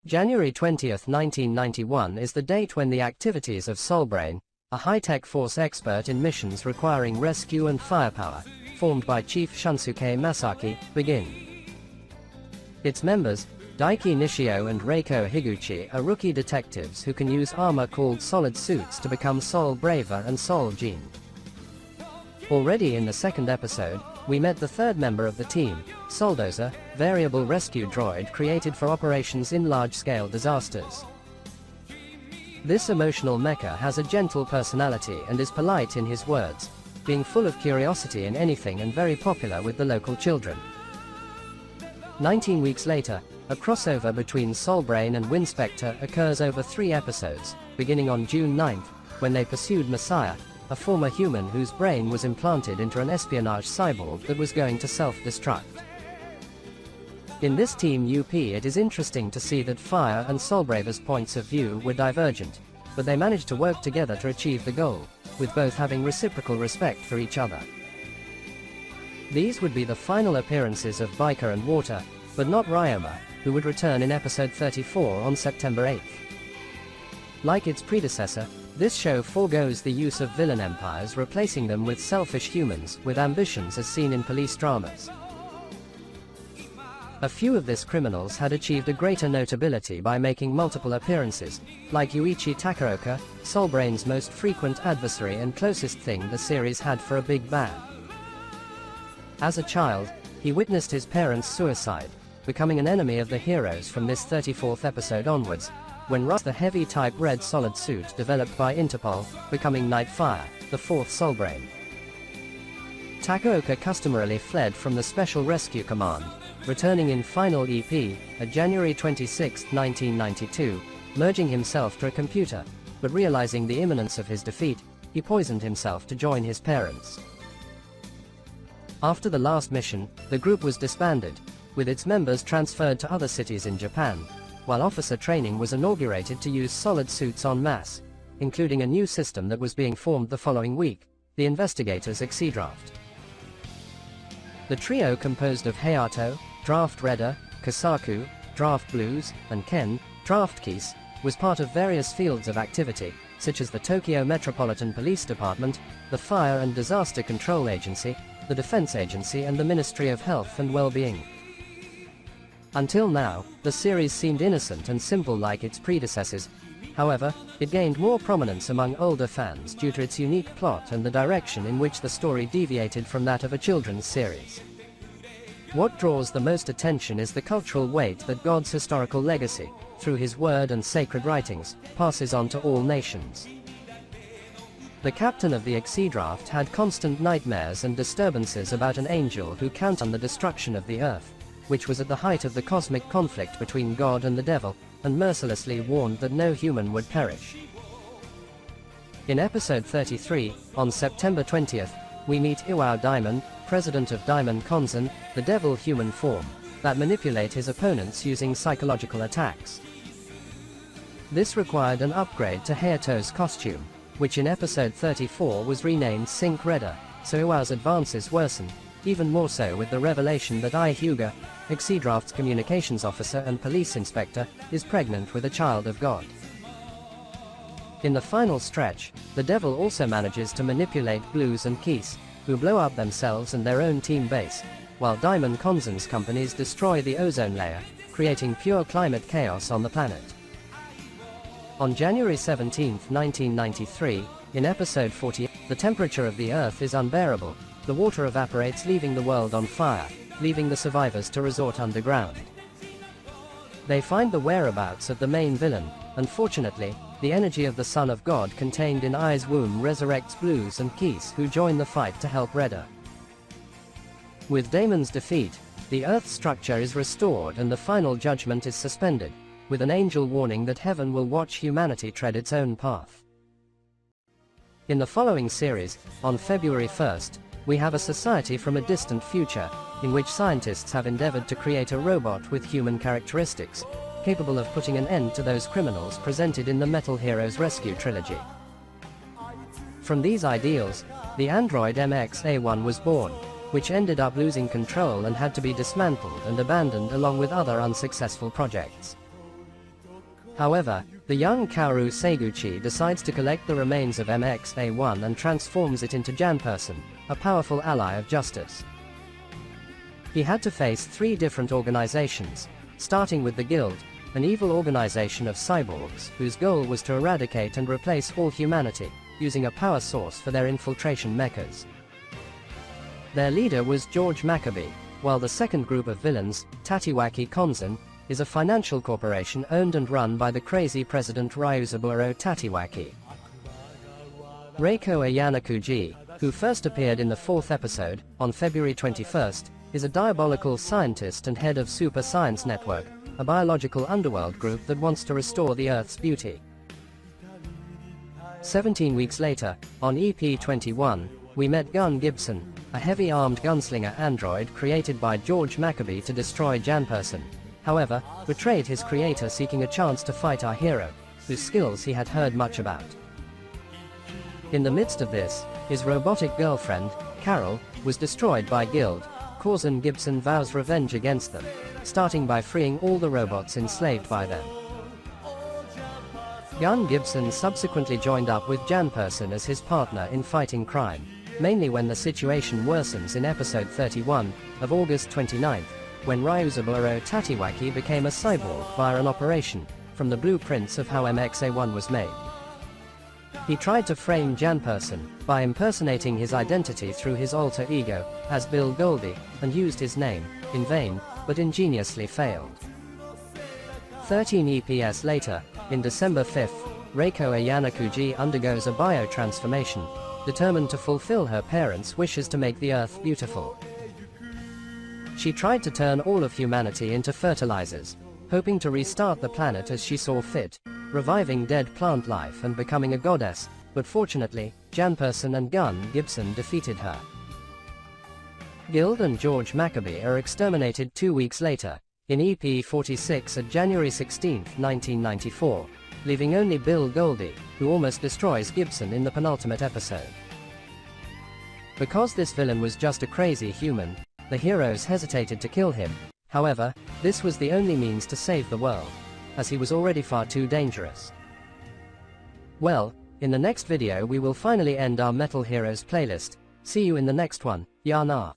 January 20, 1991 is the date when the activities of Solbrain, a high-tech force expert in missions requiring rescue and firepower, formed by Chief Shunsuke Masaki, begin. Its members, Daiki Nishio and Reiko Higuchi, are rookie detectives who can use armor called solid suits to become Sol Braver and Sol Jean. Already in the second episode, we met the third member of the team, Soldozer, variable rescue droid created for operations in large-scale disasters. This emotional mecha has a gentle personality and is polite in his words, being full of curiosity in anything and very popular with the local children. 19 weeks later, a crossover between Solbrain and Winspector occurs over 3 episodes, beginning on June 9, when they pursued Messiah, a former human whose brain was implanted into an espionage cyborg that was going to self-destruct. In this Team UP, it is interesting to see that Fire and Solbraver's points of view were divergent, but they managed to work together to achieve the goal, with both having reciprocal respect for each other. These would be the final appearances of Biker and Water, but not Ryoma, who would return in episode 34 on September 8. Like its predecessor, this show forgoes the use of villain empires, replacing them with selfish humans with ambitions as seen in police dramas. A few of these criminals had achieved a greater notability by making multiple appearances, like Yuichi Takaoka, Solbrain's most frequent adversary and closest thing the series had for a big bad. As a child, he witnessed his parents' suicide, becoming an enemy of the heroes from this 34th episode onwards, when Russ the heavy type red solid suit developed by Interpol, becoming Nightfire, the 4th Solbrain. Takaoka customarily fled from the Special Rescue Command, returning in final EP, at January 26, 1992, merging himself to a computer, but realizing the imminence of his defeat, he poisoned himself to join his parents. After the last mission, the group was disbanded, with its members transferred to other cities in Japan, while officer training was inaugurated to use solid suits en masse, including a new system that was being formed the following week, the Investigators Exedraft. The trio composed of Hayato, Draft Redder, Kasaku, Draft Blues, and Ken, Draft Keys, was part of various fields of activity, such as the Tokyo Metropolitan Police Department, the Fire and Disaster Control Agency, the Defense Agency and the Ministry of Health and Well-being. Until now, the series seemed innocent and simple like its predecessors. However, it gained more prominence among older fans due to its unique plot and the direction in which the story deviated from that of a children's series. What draws the most attention is the cultural weight that God's historical legacy, through his word and sacred writings, passes on to all nations. The captain of the Exedraft had constant nightmares and disturbances about an angel who counted on the destruction of the earth, which was at the height of the cosmic conflict between God and the devil, and mercilessly warned that no human would perish. In episode 33, on September 20th, we meet Iwao Diamond, president of Diamond Konzen, the devil human form, that manipulate his opponents using psychological attacks. This required an upgrade to Hayato's costume, which in episode 34 was renamed Sync Redder, so Iwao's advances worsen, even more so with the revelation that Ai Hyuga, Exedraft's communications officer and police inspector, is pregnant with a child of God. In the final stretch, the devil also manages to manipulate Blues and Keys, who blow up themselves and their own team base, while Diamond Konzen's companies destroy the ozone layer, creating pure climate chaos on the planet. On January 17, 1993, in episode 40, the temperature of the Earth is unbearable, the water evaporates leaving the world on fire, leaving the survivors to resort underground. They find the whereabouts of the main villain, and fortunately, the energy of the Son of God contained in Ai's womb resurrects Blues and Keys, who join the fight to help Redder. With Damon's defeat, the Earth's structure is restored and the final judgment is suspended, with an angel warning that heaven will watch humanity tread its own path. In the following series, on February 1st, we have a society from a distant future, in which scientists have endeavored to create a robot with human characteristics, capable of putting an end to those criminals presented in the Metal Heroes Rescue trilogy. From these ideals, the android MX-A1 was born, which ended up losing control and had to be dismantled and abandoned along with other unsuccessful projects. However, the young Kaoru Seguchi decides to collect the remains of MXA1 and transforms it into Janperson, a powerful ally of justice. He had to face 3 different organizations, starting with the Guild, an evil organization of cyborgs whose goal was to eradicate and replace all humanity, using a power source for their infiltration mechas. Their leader was George Maccabee, while the second group of villains, Tatiwaki Konzan, is a financial corporation owned and run by the crazy president Ryuzaburo Tatiwaki. Reiko Ayanakuji, who first appeared in the 4th episode, on February 21st, is a diabolical scientist and head of Super Science Network, a biological underworld group that wants to restore the Earth's beauty. 17 weeks later, on EP21, we met Gun Gibson, a heavy-armed gunslinger android created by George Maccabee to destroy Janperson. However, betrayed his creator seeking a chance to fight our hero, whose skills he had heard much about. In the midst of this, his robotic girlfriend, Carol, was destroyed by Guild, causing Gibson vows revenge against them, starting by freeing all the robots enslaved by them. Gun Gibson subsequently joined up with Janperson as his partner in fighting crime, mainly when the situation worsens in episode 31, of August 29th, when Ryuzaburo Tatiwaki became a cyborg via an operation, from the blueprints of how MXA1 was made. He tried to frame Janperson by impersonating his identity through his alter ego, as Bill Goldie, and used his name, in vain, but ingeniously failed. 13 EPS later, in December 5th, Reiko Ayanakuji undergoes a biotransformation, determined to fulfill her parents' wishes to make the Earth beautiful. She tried to turn all of humanity into fertilizers, hoping to restart the planet as she saw fit, reviving dead plant life and becoming a goddess, but fortunately, Janperson and Gun Gibson defeated her. Guild and George Maccabee are exterminated 2 weeks later, in EP46 at January 16, 1994, leaving only Bill Goldie, who almost destroys Gibson in the penultimate episode. Because this villain was just a crazy human, the heroes hesitated to kill him. However, this was the only means to save the world, as he was already far too dangerous. Well, in the next video we will finally end our Metal Heroes playlist. See you in the next one. Yana.